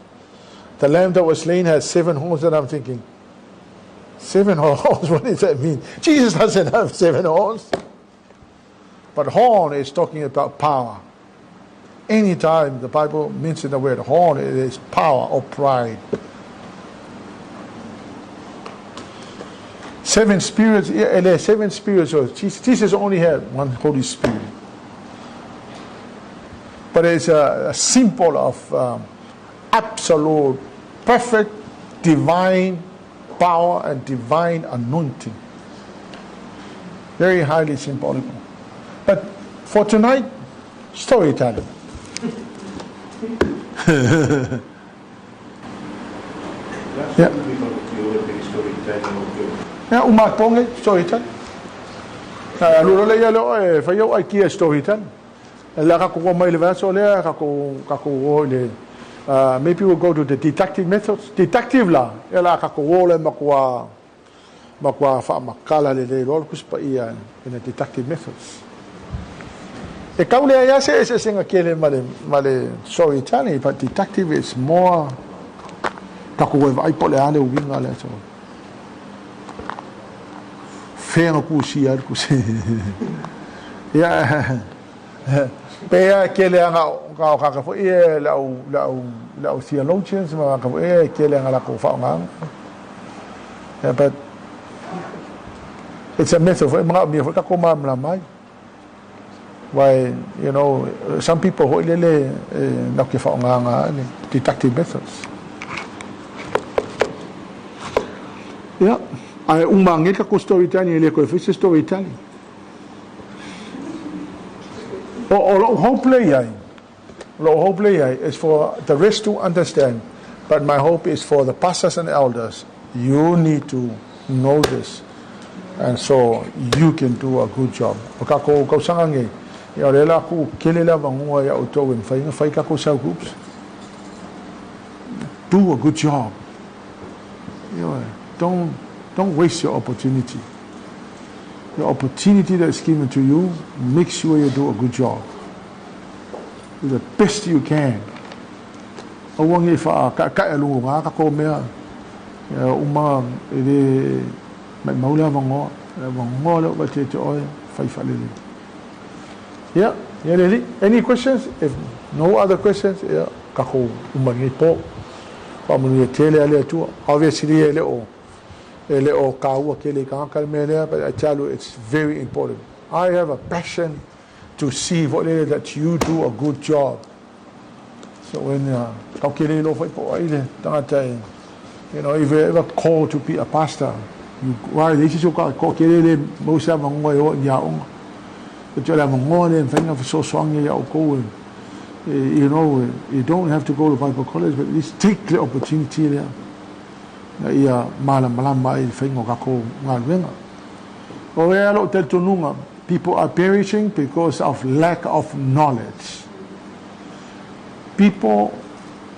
Speaker 1: The lamb that was slain has 7 horns, and I'm thinking, 7 horns, what does that mean? Jesus doesn't have 7 horns. But horn is talking about power. Anytime the Bible mentions the word horn, it is power or pride. 7 spirits, there are 7 spirits. So Jesus only had one Holy Spirit. But it's a symbol of absolute, perfect, divine power and divine anointing. Very highly symbolic. But for tonight, storytelling. Yeah. Yeah, umat ponge storytelling. Luro le yalo fa yo ai kia storytelling. La ka ko mai le vaso le ka ko le maybe we'll go to the detective methods. Detective la ka ko le makwa fa makala le rol kuspa ia in the detective methods. E kaule ya se singa kele male storytelling, but detective is more ka ko vai pole ale winga le so. Fenga kusia kusi. Ya. Pea kele nga ka fo e la theologians ma ka e kele nga la ko fa nga. But it's a myth of mga mi ka ko ma mai. Why, you know, some people ho lele na ke fa nga detective methods. Yeah. Ai umangit ka ko storytelling le ko fish storytelling. Lo hope is for the rest to understand, but my hope is for the pastors and elders. You need to know this, and so you can do a good job. Kako ko sangange ya lela ku kelela bangwa ya auto en fai ka ko sa groups. Do a good job. You know, don't waste your opportunity. The opportunity that is given to you, make sure you do a good job. Do the best you can. Awang ifa ka elu nga ka ko mea uma ide mai maula bango lo ba te oi fai falele. Yeah, really. Any questions? If no other questions, yeah, ka ko uma ni po. Pa mo ni tele ale tu. Obviously ele o but I tell you, it's very important. I have a passion to see that you do a good job. So when you know, if you ever call to be a pastor, you but you know, you don't have to go to Bible college, but at least take the opportunity there. People are perishing because of lack of knowledge. People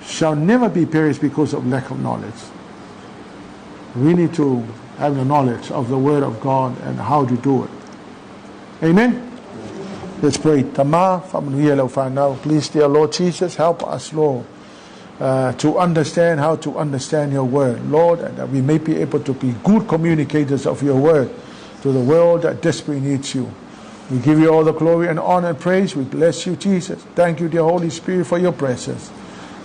Speaker 1: shall never be perished because of lack of knowledge. We need to have the knowledge of the Word of God and how to do it. Amen? Let's pray. Please, dear Lord Jesus, help us, Lord, to understand how to understand your word, Lord, and that we may be able to be good communicators of your word to the world that desperately needs you. We give you all the glory and honor and praise. We bless you, Jesus. Thank you, dear Holy Spirit, for your presence.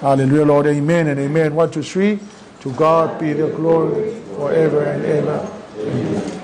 Speaker 1: Hallelujah, Lord. Amen and amen. 1, 2, 3. To God be the glory forever and ever. Amen.